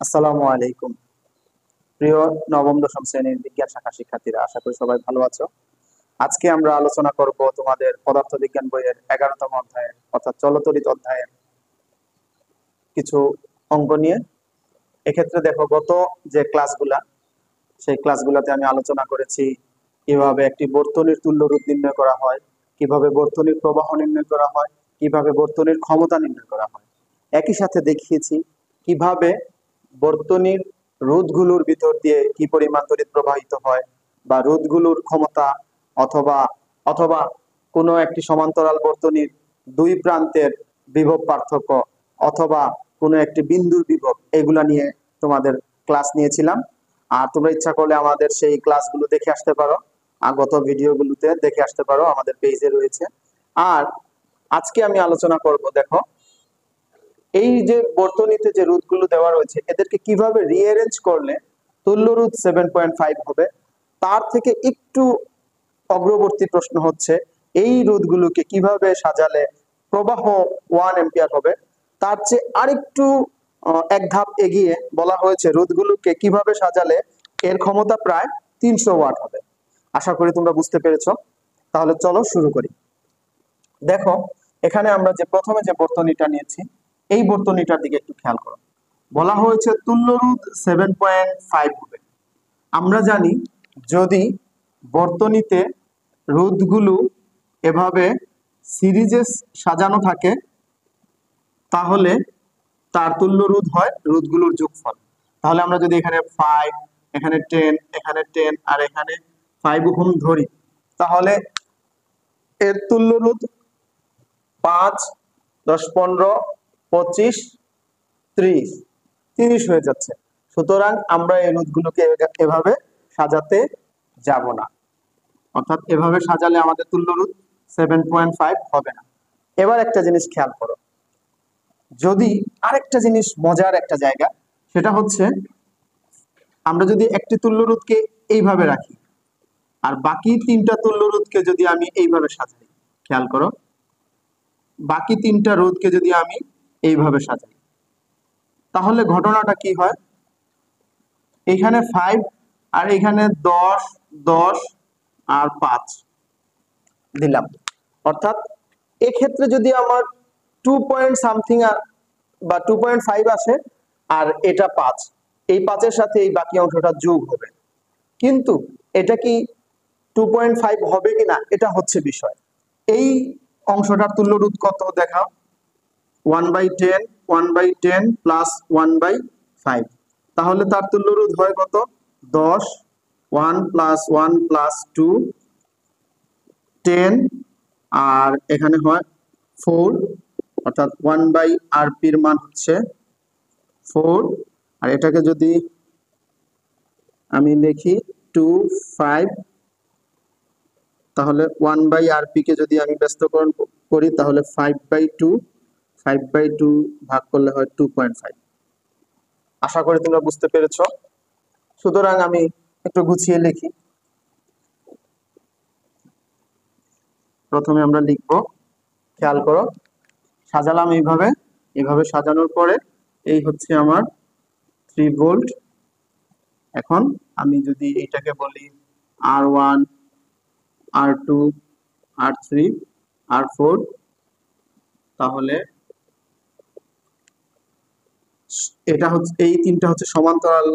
আসসালামু আলাইকুম। প্রিয় নবম দশম শ্রেণীর বিজ্ঞান শাখা শিক্ষার্থীরা, আশা করি সবাই ভালো আছো। আজকে আমরা আলোচনা করব তোমাদের পদার্থবিজ্ঞান বইয়ের 11তম অধ্যায়ের অর্থাৎ চলতরিত অধ্যায়ের কিছু অঙ্ক নিয়ে। এক্ষেত্রে দেখো, গত যে ক্লাসগুলা সেই ক্লাসগুলোতে আমি আলোচনা করেছি কিভাবে একটি বর্তনীর তুল্যরূপ নির্ণয় করা হয়, কিভাবে বর্তনীর প্রবাহ নির্ণয় করা হয়, কিভাবে বর্তনীর ক্ষমতা নির্ণয় করা হয়। একই সাথে দেখিয়েছি কিভাবে বর্তনীর রোধগুলোর ভিতর দিয়ে কি পরিমাণ তড়িৎ প্রবাহিত হয়, বা রোধগুলোর ক্ষমতা, অথবা অথবা কোনো একটি সমান্তরাল বর্তনীর দুই প্রান্তের বিভব পার্থক্য, অথবা কোনো একটি বিন্দুর বিভব, এগুলা নিয়ে তোমাদের ক্লাস নিয়েছিলাম। আর তোমরা ইচ্ছা করলে আমাদের সেই ক্লাসগুলো দেখে আসতে পারো, আগত ভিডিওগুলোতে দেখে আসতে পারো, আমাদের পেজে রয়েছে। আর আজকে আমি আলোচনা করব, দেখো, এই যে বর্তনীতে যে রোধগুলো দেওয়া রয়েছে এদেরকে কিভাবে রিঅ্যারেঞ্জ করলে তুল্য রোধ 7.5 হবে। তার থেকে একটু অগ্রবর্তী প্রশ্ন হচ্ছে, এই রোধগুলোকে কিভাবে সাজালে প্রবাহ 1 এম্পিয়ার হবে। তার চেয়ে আরেকটু এক ধাপ এগিয়ে বলা হয়েছে রোধগুলোকে কিভাবে সাজালে এর ক্ষমতা প্রায় 300 ওয়াট হবে। আশা করি তোমরা বুঝতে পেরেছো। তাহলে চলো শুরু করি। দেখো, এখানে আমরা যে প্রথমে যে বর্তনীটা নিয়েছি, এই বর্তনীটার দিকে একটু খেয়াল করো। বলা হয়েছে তুল্য রোধ 7.5 হবে। আমরা জানি, যদি বর্তনীতে রোধগুলো এভাবে সিরিজে সাজানো থাকে তাহলে তার তুল্য রোধ হয় রোধগুলোর যোগফল। তাহলে আমরা যদি এখানে 5, এখানে 10, এখানে 10 আর এখানে 5 ওহম ধরি, তাহলে এর তুল্য রোধ 5, 10, 15, 25, 30, 30 হয়ে যাচ্ছে। সুতরাং আমরা এই রোধগুলোকে এভাবে সাজাতে যাব না, অর্থাৎ এভাবে সাজালে আমাদের তুল্য রোধ 7.5 হবে না। এবার একটা জিনিস খেয়াল করো, যদি আরেকটা জিনিস মজার একটা জায়গা, সেটা হচ্ছে আমরা যদি একটি তুল্য রোধকে এইভাবে রাখি আর বাকি তিনটা তুল্য রোধকে যদি আমি এইভাবে সাজাই, খেয়াল করো, বাকি তিনটা রোধকে যদি আমি এইভাবে সাজাই, তাহলে ঘটনাটা কি হয়? এখানে 5 আর এখানে 10, 10 আর 5 দিলাম। অর্থাৎ এক্ষেত্রে যদি আমার 2 পয়েন্ট সামথিং বা 2.5 আসে আর এটা 5, এই 5-এর সাথে এই বাকি অংশটা যোগ হবে। কিন্তু এটা কি 2.5 হবে কিনা, এটা হচ্ছে বিষয়। এই অংশটার তুল্য রোধ কত দেখাও? 1/10, 1/10 প্লাস 1/5। তাহলে তার তুল্য রোধ হয় কত? 10, 1 প্লাস 1 প্লাস 2, 10, আর এখানে হয় 4, অর্থাৎ 1/RP এর মান হচ্ছে 4। আর এটাকে যদি আমি লিখি 2, 5, তাহলে 1/RP কে যদি আমি ব্যস্তকরণ করি তাহলে 5/2, 5/2 ভাগ করলে হয় 2.5। আশা করি তোমরা বুঝতে পেরেছো। সুতরাং আমি একটু গুছিয়ে লিখি। প্রথমে আমরা লিখব, খেয়াল করো, সাজালাম এইভাবে। এইভাবে সাজানোর পরে এই হচ্ছে আমার 3 ভোল্ট। এখন আমি যদি এইটাকে বলি R1, R2, R3, R4, তাহলে এটা হচ্ছে, এই তিনটা হচ্ছে সমান্তরাল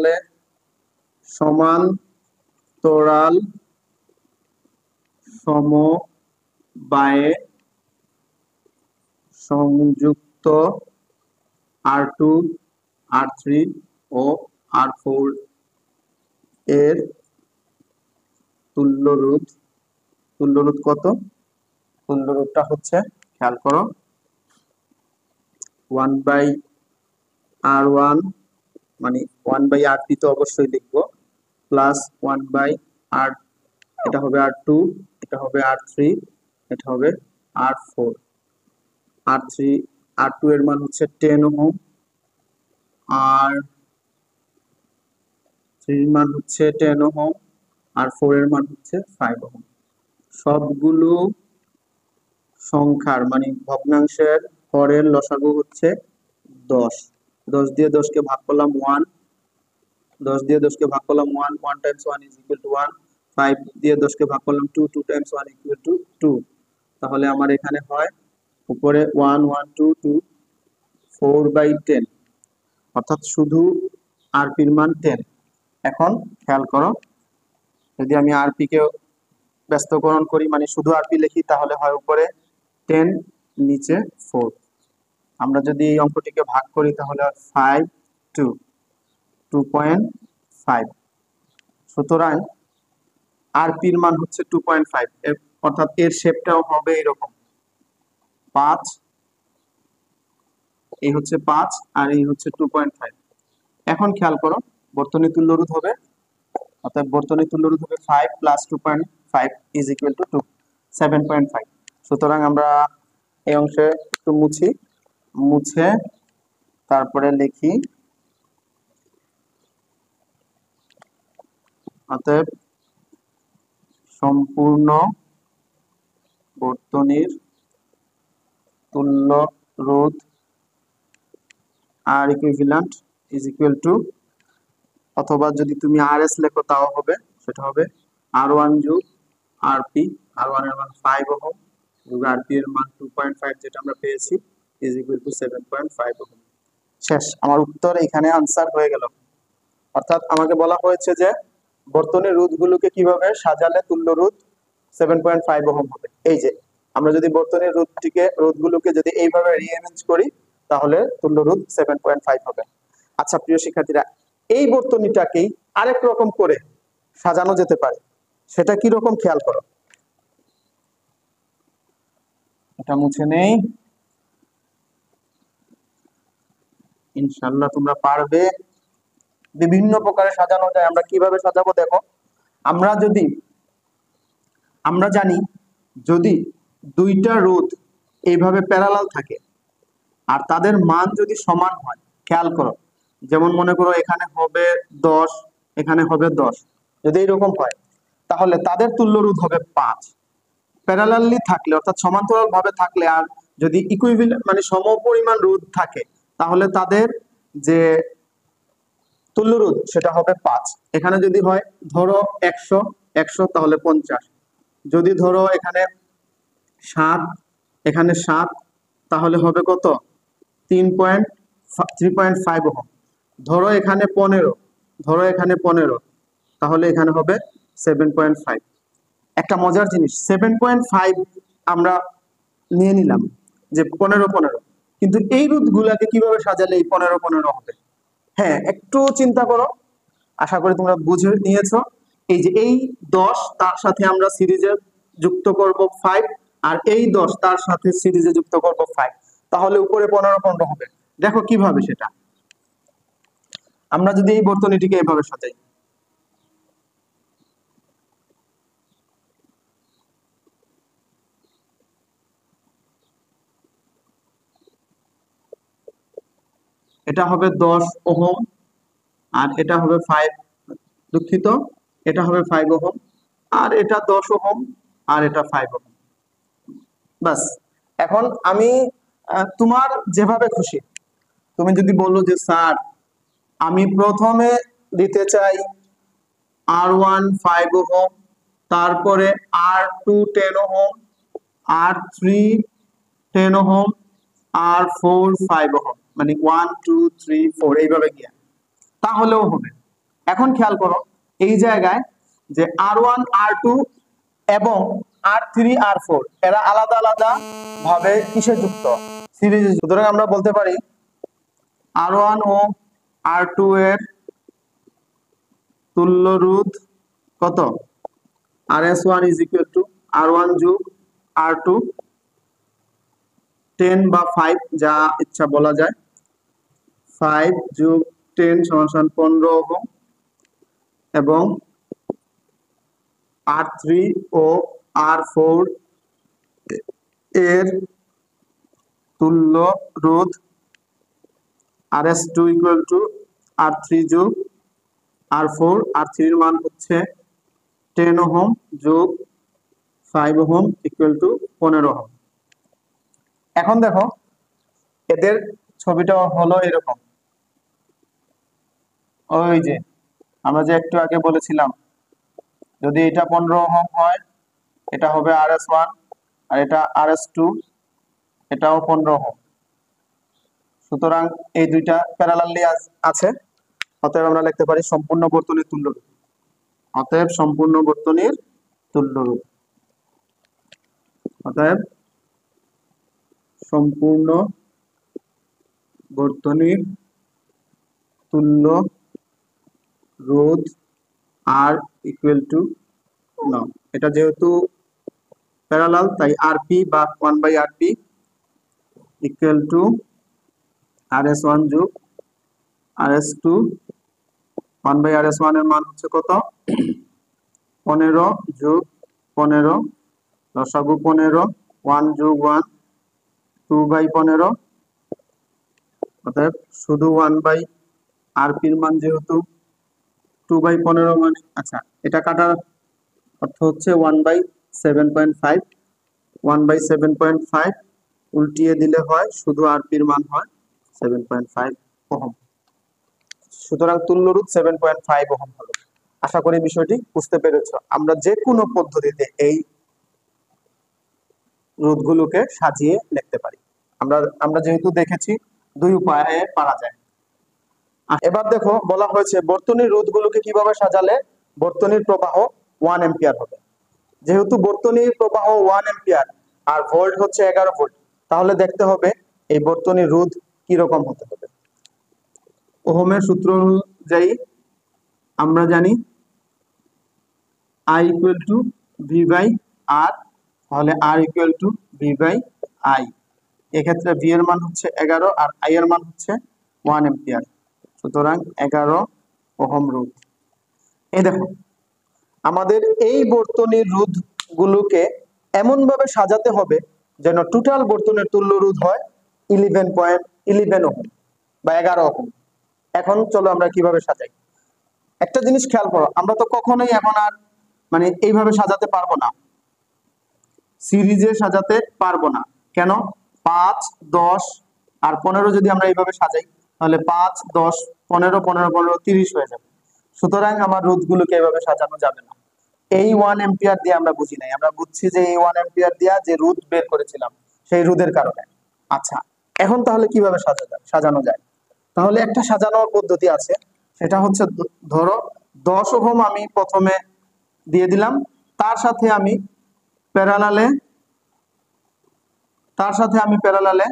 সমবায়ে সংযুক্ত R2, R3 ও R4 এর তুল্য রোধ। তুল্য রোধ কত? তুল্য রোধটা হচ্ছে, খেয়াল করো, 1/R1, মানে 1/RP তো অবশ্যই লিখবো, প্লাস 1/R, এটা হবে R2, এটা হবে R3, এটা হবে R4। R3, R2 এর মান হচ্ছে 10 ওহম, R3 এর মান হচ্ছে 10 ওহম, R4 এর মান হচ্ছে 5 ওহম। সবগুলো সংখ্যার মানে ভগ্নাংশের হরের লসাগু হচ্ছে 10। 10 দিয়ে 10 কে ভাগ করলাম 1, 10 দিয়ে 10 কে ভাগ করলাম 1, 1 টাইমস 1 ইজ ইকুয়াল টু 1, 5 দিয়ে 10 কে ভাগ করলাম 2, 2 টাইমস 1 ইকুয়াল টু 2। তাহলে আমার এখানে হয় উপরে 1 1 2 2 4/10, অর্থাৎ শুধু আরপির মান 10। এখন খেয়াল করো, যদি আমি আরপি কে ব্যস্তকরণ করি মানে শুধু আরপি লিখি তাহলে হয় উপরে 10 নিচে 4। আমরা যদি এই অঙ্কটিকে ভাগ করি তাহলে হয় 5 2 2.5। সুতরাং আরপির মান হচ্ছে 2.5, অর্থাৎ এর শেপটাও হবে এরকম 5, এই হচ্ছে 5 আর এই হচ্ছে 2.5। এখন খেয়াল করো, বর্তনী তুল্য রোধ হবে, অর্থাৎ বর্তনী তুল্য রোধ হবে 5 প্লাস 2.5 ইজ ইকুয়াল টু 7.5। সুতরাং আমরা এই অংশে একটু মুছে তারপরে লিখি, অতএব সম্পূর্ণ বর্তনীর তুল্য রোধ আর ইকুইভ্যালেন্ট ইজ ইকুয়াল টু, অথবা যদি তুমি আরএস লেখো তাও হবে, সেটা হবে R1 যোগ আরপি, R1 এর মান 5 ওহম যোগ আরপি এর মান 2.5 যেটা আমরা পেয়েছি ইজ ইকুয়াল টু 7.5 ওহম। শেষ, আমার উত্তর এখানে আনসার হয়ে গেল। অর্থাৎ আমাকে বলা হয়েছে যে বর্তনীর রোধগুলোকে কিভাবে সাজালে তুল্য রোধ 7.5 ওহম হবে। এই যে আমরা যদি বর্তনীর রোধগুলোকে যদি এইভাবে রিঅ্যারেঞ্জ করি তাহলে তুল্য রোধ 7.5 হবে। আচ্ছা প্রিয় শিক্ষার্থীরা, এই বর্তনীটাকেই আরেক রকম করে সাজানো যেতে পারে, সেটা কি রকম খেয়াল করো। এটা মুছে নেই, ইনশাআল্লাহ তোমরা পারবে। বিভিন্ন প্রকারে সাজানো যায়, আমরা কিভাবে সাজাবো দেখো। আমরা জানি যদি দুইটা রোধ এইভাবে প্যারালাল থাকে আর তাদের মান যদি সমান হয়, খেয়াল করো, যেমন মনে করো এখানে হবে 10, এখানে হবে 10, যদি এরকম হয় তাহলে তাদের তুল্য রোধ হবে 5। প্যারালালি থাকলে অর্থাৎ সমান্তরাল ভাবে থাকলে আর যদি ইকুইভ্যালেন্ট মানে সমপরিমাণ রোধ থাকে তাহলে তাদের যে তুল্য রোধ সেটা হবে 5। এখানে যদি হয় ধরো 100 100 তাহলে 50, যদি ধরো এখানে 7 এখানে 7 তাহলে হবে কত 3.5 ওহম। ধরো এখানে 15, ধরো এখানে 15 তাহলে এখানে হবে 7.5। একটা মজার জিনিস, 7.5 আমরা নিয়ে নিলাম যে 15 কিন্তু এই রোধগুলাকে কিভাবে সাজালে এই 15 হবে। হ্যাঁ, একটু চিন্তা করো, আশা করি তোমরা বুঝে নিয়েছো। এই যে এই 10 তার সাথে আমরা সিরিজে যুক্ত করব 5, আর এই 10 তার সাথে সিরিজে যুক্ত করব 5, তাহলে উপরে 15 হবে। দেখো কিভাবে সেটা, আমরা যদি এই বর্তনীটিকে এভাবে সাজাই, এটা হবে 10 ওহম আর এটা হবে 5, দুঃখিত, এটা হবে 5 ওহম আর এটা 10 ওহম আর এটা 5 ওহম। বাস, এখন আমি তোমার যেভাবে খুশি, তুমি যদি বলো যে স্যার আমি প্রথমে দিতে চাই R1 5 ওহম, তারপরে R2 10 ohm, R3 10 ohm, R4 5 ohm, মানে 1 2 3 4 এইভাবে গিয়া, তাহলেও হবে। এখন খেয়াল করো এই জায়গায় যে R1 R2 এবং R3 R4 এরা আলাদা আলাদা ভাবে কিসে যুক্ত, সিরিজে। সুতরাং আমরা বলতে পারি R1 ও R2 এর তুল্য রোধ কত, RS1 is equal to R1 যোগ R2, 10 বা 5 যা ইচ্ছা বলা যায়, 5 যোগ 10 সমান 15 ওহম, এবং R3 ও R4 এর তুল্য রোধ RS2 ইকুয়াল টু R3 যোগ R4, R3 এর মান হচ্ছে 10 ওহম যোগ 5 ওহম ইকুয়াল টু 15 ওহম। এখন দেখো এদের ছবিটা হলো এরকম, ওই যে আমরা যে একটু আগে বলেছিলাম, যদি এটা 15 ওহম হয়, এটা হবে RS1, আর এটা RS2, এটাও 15 ওহম। সুতরাং এই দুইটা প্যারালালি আছে, অতএব আমরা লিখতে পারি সম্পূর্ণ বর্তনীর তুল্যরূপ। অতএব সম্পূর্ণ বর্তনীর তুল্যরূপ। অতএব সম্পূর্ণ বর্তনীর তুল্য রোধ আর ইকুয়াল টু নাও। এটা যেহেতু প্যারালাল তাই আরপি বা 1/rp ইকুয়াল টু RS1 যোগ RS2। 1/RS1 এর মান হচ্ছে কত? 15 যোগ 15, লসাগু 15, 1 যোগ 1 2/15। অতএব শুধু 1/rp এর মান যেহেতু 2/15 মানে, আচ্ছা এটা কাটার অর্থ হচ্ছে 1/7.5। 1/7.5 উল্টিয়ে দিলে হয় শুধু আরপি এর মান হয় 7.5 ওহম। সুতরাং তুল্যরোধ 7.5 ওহম হলো। আশা করি বিষয়টি বুঝতে পেরেছো। আমরা যে কোনো পদ্ধতিতে এই রোধগুলোকে সাজিয়ে লিখতে পারি। আমরা যেহেতু দেখেছি দুই উপায়ে পারা যায়। এবার দেখো বলা হয়েছে বর্তনীর রোধগুলোকে কিভাবে সাজালে বর্তনীর প্রবাহ 1 এম্পিয়ার হবে। যেহেতু বর্তনীর প্রবাহ 1 এম্পিয়ার আর ভোল্ট হচ্ছে 11 ভোল্ট, তাহলে দেখতে হবে এই বর্তনীর রোধ কি রকম হতে হবে। ওহমের সূত্র অনুযায়ী আমরা জানি I equal to V by R, তাহলে R equal to V by I। এক্ষেত্রে V এর মান হচ্ছে 11 আর I এর মান হচ্ছে 1 এম্পিয়ার। সুতরাং 11 ওহম রোধ। এই দেখো আমাদের এই বর্তনীর রোধ গুলোকে এমন ভাবে সাজাতে হবে যেন টোটাল বর্তনীর তুল্য রোধ হয় 11 ওহম বা 11 ওহম। এখন চলো আমরা কিভাবে সাজাই। একটা জিনিস খেয়াল করো, আমরা তো কখনোই এখন আর মানে এইভাবে সাজাতে পারবো না, সিরিজে সাজাতে পারবো না। কেন? 5, 10 আর 15 যদি আমরা এইভাবে সাজাই তাহলে 5, 10, 15, 15, 15, 30 হয়ে যাবে। সুতরাং আমার রোধগুলোকে এইভাবে সাজানো যাবে না। এই 1 এম্পিয়ার দিয়ে আমরা বুঝি নাই, আমরা বুঝছি যে এই 1 এম্পিয়ার দিয়া যে রোধ বের করেছিলাম সেই রোধের কারণে। আচ্ছা এখন তাহলে কিভাবে সাজানো যায়? তাহলে একটা সাজানোর পদ্ধতি আছে, সেটা হচ্ছে ধরো 10 ওহম আমি প্রথমে দিয়ে দিলাম, তার সাথে আমি প্যারালালে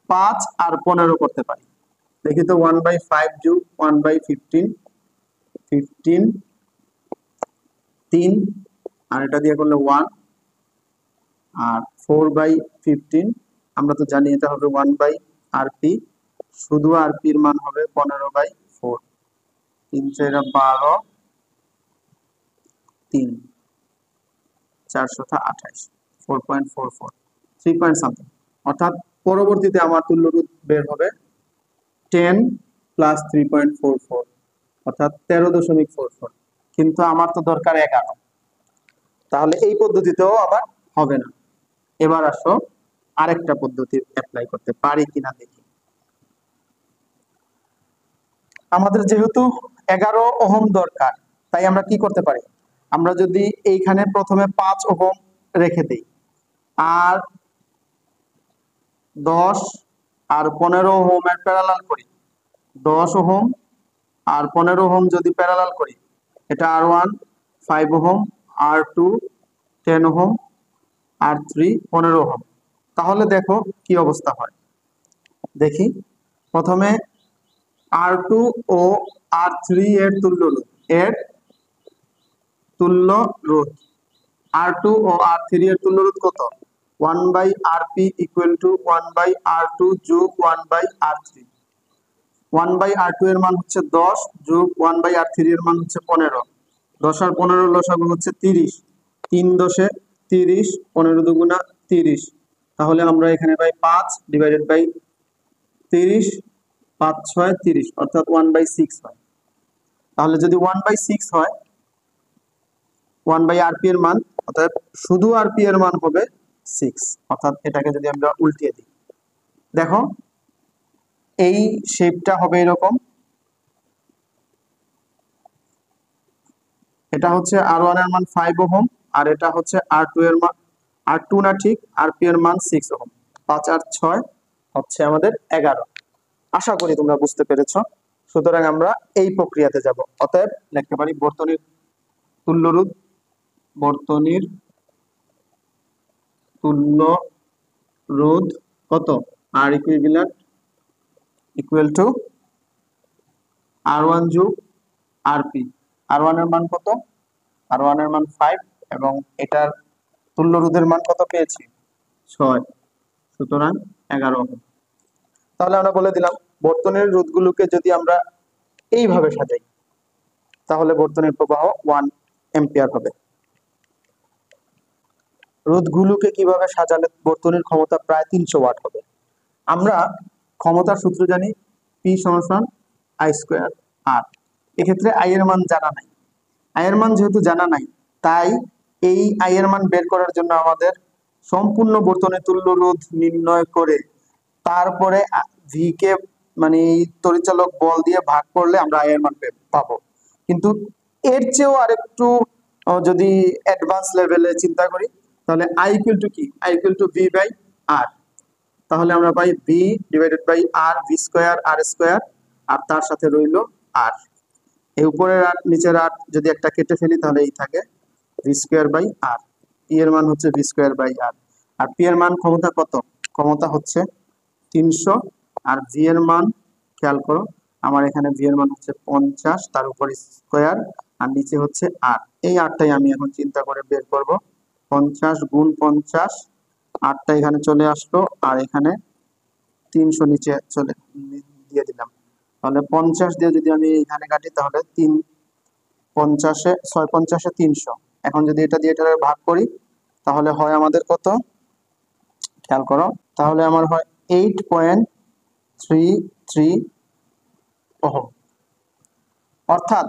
5 আর 15 করতে পারি। দেখি তো 1/5 যোগ 1/15, 15 3 আর এটা দিয়ে করলে 1 আর 4/15। আমরা তো জানি এটা হবে 1/rp, শুধু rp এর মান হবে 15/4। 3 4 12, 3 4 28, 4.44, 3 পয়েন্ট সামথিং। অর্থাৎ পরবর্তীতে আমার তুল্য রোধ বের হবে 10 প্লাস 3.44, অর্থাৎ 13.44। কিন্তু আমার তো দরকার 11, তাহলে এই পদ্ধতিতেও আবার হবে না। এবার আসো আরেকটা পদ্ধতি অ্যাপ্লাই করতে পারি কিনা দেখি। আমাদের যেহেতু 11 ওহম দরকার, তাই আমরা কি করতে পারি, আমরা যদি এইখানে প্রথমে 5 ওহম রেখে দেই আর 10 আর 15 ওহমের প্যারালাল করি, 10 ওহম আর 15 ওহম যদি প্যারালাল করি, এটা R1 5 ohm, R2 10 ohm, R3 15 ohm. তাহলে দেখো কি অবস্থা হয়। দেখি প্রথমে R2 ও R3 এর তুল্য রোধ R2 ও R3 এর তুল্য রোধ কত? 1/rp ইকুয়াল টু 1/r2 যোগ 1/r3। 1/r2 এর মান হচ্ছে 10 যোগ 1/r3 এর মান হচ্ছে 15। 10 আর 15 লসাগু হচ্ছে 30। 3 10 30, 15 দুগুণা 30। তাহলে আমরা এখানে পাই 5 ডিভাইডেড বাই 30, 5 6 30, অর্থাৎ 1/6 হয়। তাহলে যদি 1/6 হয় 1/rp এর মান, অর্থাৎ শুধু rp এর মান হবে 6। অর্থাৎ এটাকে যদি আমরা উল্টিয়ে দিই, দেখো এই শেপটা হবে এরকম। এটা হচ্ছে R1 এর মান 5 ওহম, আর এটা হচ্ছে R2 এর মান, R2 না ঠিক, RP এর মান 6 ওহম। 5 আর 6 হচ্ছে আমাদের 11। আশা করি তোমরা বুঝতে পেরেছো। সুতরাং আমরা এই প্রক্রিয়াতে যাব। অতএব লিখতে পারি বর্তনীর তুল্য রোধ, বর্তনীর তুল্য রোধ কত? R equivalent equal to R1 যোগ RP। R1 এর মান কত? R1 এর মান 5 এবং এটার তুল্য রোধের মান কত পেয়েছি? 6। সুতরাং 11 ওহম। তাহলে আমরা বলে দিলাম বর্তনীর রোধগুলোকে যদি আমরা এইভাবে সাজাই তাহলে বর্তনীর প্রবাহ 1 অ্যাম্পিয়ার হবে। রোধগুলোকে কিভাবে সাজালে বর্তনীর ক্ষমতা প্রায় 300 ওয়াট হবে? আমরা ক্ষমতার সূত্র জানি, P সমান I স্কয়ার R। এক্ষেত্রে I এর মান জানা নাই। I এর মান যেহেতু জানা নাই, তাই এই I এর মান বের করার জন্য আমাদের সম্পূর্ণ বর্তনীর তুল্য রোধ নির্ণয় করে তারপরে V কে মানে তড়িৎচালক বল দিয়ে ভাগ করলে আমরা I এর মান পাবো। কিন্তু এর চেয়েও আরেকটু যদি অ্যাডভান্স লেভেলে চিন্তা করি তাহলে I ইকুয়াল টু কি? I equal to V by R। তাহলে আমরা পাই V divided by R, V square R square, আর তার সাথে রইল R। এই উপরের আর নিচের আর যদি একটা কেটে ফেলি তাহলে এই থাকে V square by R। P এর মান হচ্ছে V স্কয়ার বাই R। আর P এর মান ক্ষমতা কত? ক্ষমতা হচ্ছে 300। আর V এর মান খেয়াল করো, আমার এখানে V এর মান হচ্ছে 50, তার উপর স্কয়ার আর নিচে হচ্ছে R। এই আরটাই আমি এখন চিন্তা করে বের করব। 50 গুণ 50, আরটা এখানে চলে আসলো আর এখানে 300 নিচে চলে দিয়ে দিলাম। তাহলে 50 দিয়ে যদি আমি এখানে কাটি তাহলে 3 50-এ 6 50-এ 300। এখন যদি এটা দিয়ে এটা ভাগ করি তাহলে হয় আমাদের কত? খেয়াল করো, তাহলে আমার হয় 8.33 ওহম। অর্থাৎ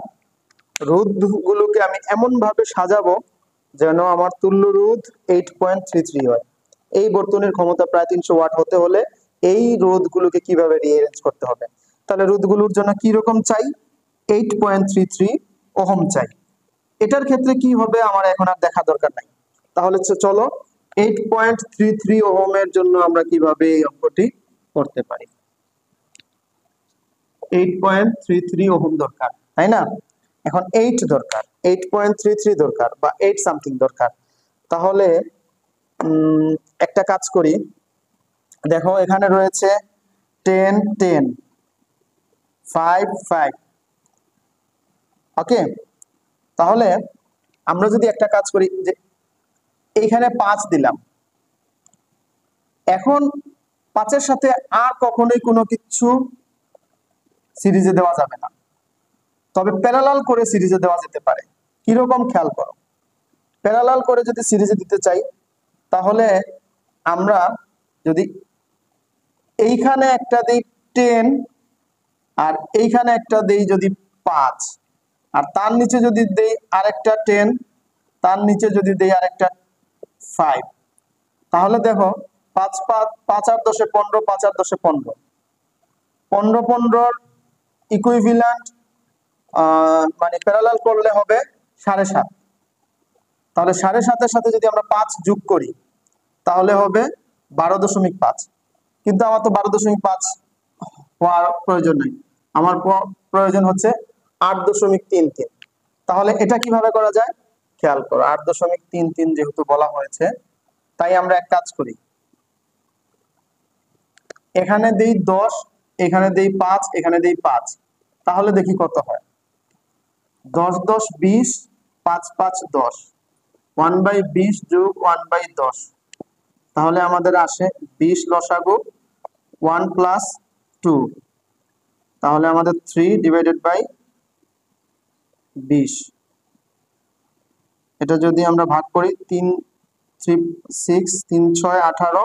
রোধগুলোকে আমি এমন ভাবে সাজাবো যেন আমার তুল্য রোধ 8.33 হয়। এই বর্তনীর ক্ষমতা প্রায় 300 ওয়াট হতে হলে এই রোধগুলোকে কিভাবে রিঅ্যারেঞ্জ করতে হবে? তাহলে রোধগুলোর জন্য কি রকম চাই? 8.33 ওহম চাই। এটার ক্ষেত্রে কি হবে আমার এখন আর দেখা দরকার নাই। তাহলে চলো 8.33 ওহমের জন্য আমরা কিভাবে এই অঙ্কটি করতে পারি। 8.33 ওহম দরকার, তাই না? এখন 8 দরকার, 8.33 দরকার বা 8 সামথিং দরকার। তাহলে একটা কাজ করি, দেখো এখানে রয়েছে 10 10 5 5। ওকে, তাহলে আমরা যদি একটা কাজ করি যে এইখানে 5 দিলাম, এখন 5-এর সাথে আর কখনোই কোনো কিছু সিরিজে দেওয়া যাবে না, তবে প্যারালাল করে সিরিজে দেওয়া যেতে পারে। কিরকম খেয়াল করো, প্যারালাল করে যদি সিরিজে দিতে চাই তাহলে আমরা যদি এইখানে একটা দিই 10 আর এইখানে একটা দেই যদি 5 আর তার নিচে যদি দেই আরেকটা 10, তার নিচে যদি দেই আরেকটা 5, তাহলে দেখো 5 5 5 আর 10 15, 5 আর 10 15, 15 15 ইকুইভ্যালেন্ট মানে প্যারালাল করলে হবে 7.5। তাহলে 7.5-এর সাথে যদি আমরা 5 যোগ করি তাহলে হবে 12.5। কিন্তু আমার তো 12.5 হওয়ার প্রয়োজন নেই, আমার প্রয়োজন হচ্ছে 8.33। তাহলে এটা কিভাবে করা যায় খেয়াল করো, 8.33 যেহেতু বলা হয়েছে তাই আমরা এক কাজ করি, এখানে দেই 10, এখানে দেই 5, এখানে দেই 5, তাহলে দেখি কত হয়। 10 10 20, 5 5 10, 1/20 যোগ 1/10, তাহলে আমাদের আসে 20 লসাগু 1 + 2, তাহলে আমাদের 3 ডিভাইডেড বাই 20। এটা যদি আমরা ভাগ করি 3 3 6 3 6 18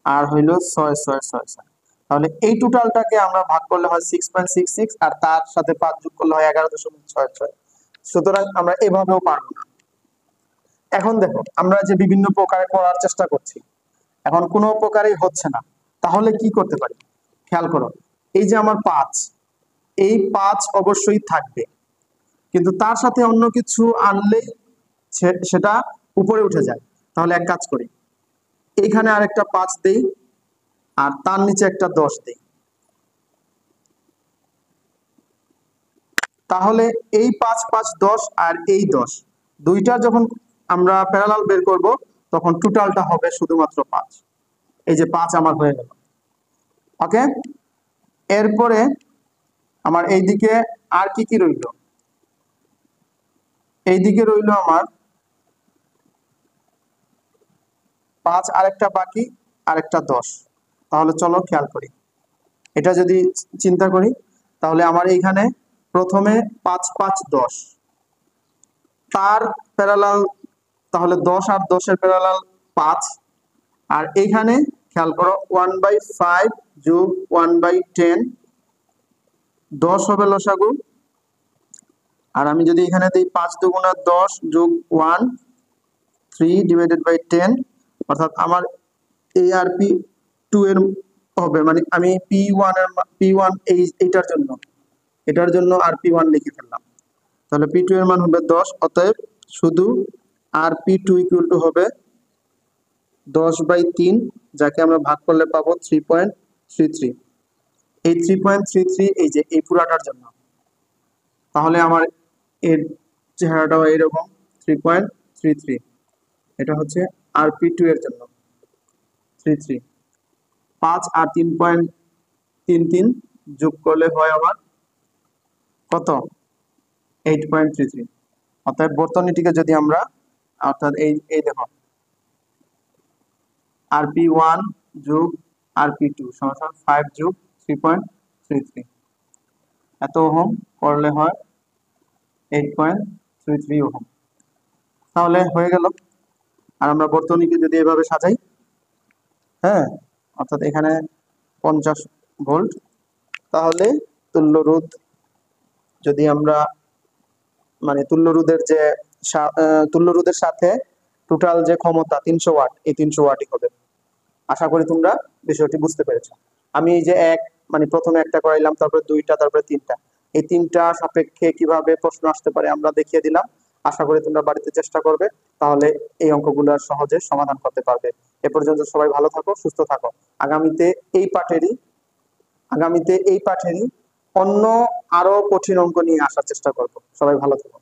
আর হইল 6 6 6 6, তাহলে এই টোটালটাকে আমরা ভাগ করলে হয় 6.66 আর তার সাথে 5 যোগ করলে হয় 11.66। সুতরাং আমরা এভাবেও পারবো না। এখন দেখো আমরা যে বিভিন্ন প্রকারে করার চেষ্টা করছি, এখন কোনো প্রকারেই হচ্ছে না, তাহলে কি করতে পারি খেয়াল করো, এই যে আমার 5, এই 5 অবশ্যই থাকবে, কিন্তু তার সাথে অন্য কিছু আনলে সেটা উপরে উঠে যায়। তাহলে এক কাজ করি, এইখানে আরেকটা 5 দেই আর তার নিচে একটা 10 দেই। তাহলে এই 5 5 10 আর এই 10 দুইটা যখন আমরা প্যারালাল বের করব তখন টোটালটা হবে শুধুমাত্র 5। এই যে 5 আমার হয়ে গেল। ওকে, এরপরে আমার এইদিকে আর কি কি রইল? এইদিকে রইল আমার 5 আরেকটা বাকি, আরেকটা 10। তাহলে চলো খেয়াল করি, এটা যদি চিন্তা করি তাহলে আমার এইখানে প্রথমে 5 5 10 তার প্যারালাল, তাহলে 10 আর 10 এর প্যারালাল 5। আর এইখানে খেয়াল করো 1/5 যোগ 1/10, 10 হবে লসাগু। আর আমি যদি এখানে দিই 5 দুগুণা 10 যোগ 1, 3/10, অর্থাৎ আমার এই আর পি 2 এর হবে, মানে আমি P1 এর P1 এইটার জন্য, এটার জন্য আর P1 লিখে ফেললাম। তাহলে P2 এর মান হবে 10। অতএব শুধু আর P2 ইকুয়াল টু হবে 10/3, যাকে আমরা ভাগ করলে পাবো 3.33। এই 3.33 এই যে এই পুরাটার জন্য। তাহলে আমার এর চেহারাটাও এরকম 3.33। এটা হচ্ছে আর P2 এর জন্য 33। 5 আর 3.33 যোগ করলে হয় আবার কত? 8.33। অর্থাৎ বর্তনীটিকে যদি আমরা, অর্থাৎ এই দেখো RP1 যোগ RP2 সমান 5 যোগ 3.33, এত ওহম করলে হয় 8.33 ওহম। তাহলে হয়ে গেল। আর আমরা বর্তনীকে যদি এভাবে সাজাই, হ্যাঁ, অর্থাৎ এখানে 50 ভোল্ট, তাহলে তুল্য রোধ যদি আমরা, মানে তুল্য রোধের সাথে টোটাল যে ক্ষমতা 300 ওয়াট, এই 300 ওয়াটই হবে। আশা করি তোমরা বিষয়টি বুঝতে পেরেছো। আমি এই যে মানে প্রথমে একটা করাইলাম, তারপরে দুইটা, তারপরে তিনটা, এই তিনটা সাপেক্ষে কিভাবে প্রশ্ন আসতে পারে আমরা দেখিয়ে দিলাম। আশা করি তোমরা বাড়িতে চেষ্টা করবে, তাহলে এই অঙ্কগুলো সহজে সমাধান করতে পারবে। এ পর্যন্ত সবাই ভালো থাকো, সুস্থ থাকো। আগামীতে এই পাঠেরই অন্য আরো কঠিন অঙ্ক নিয়ে আসার চেষ্টা করব। সবাই ভালো থাকো।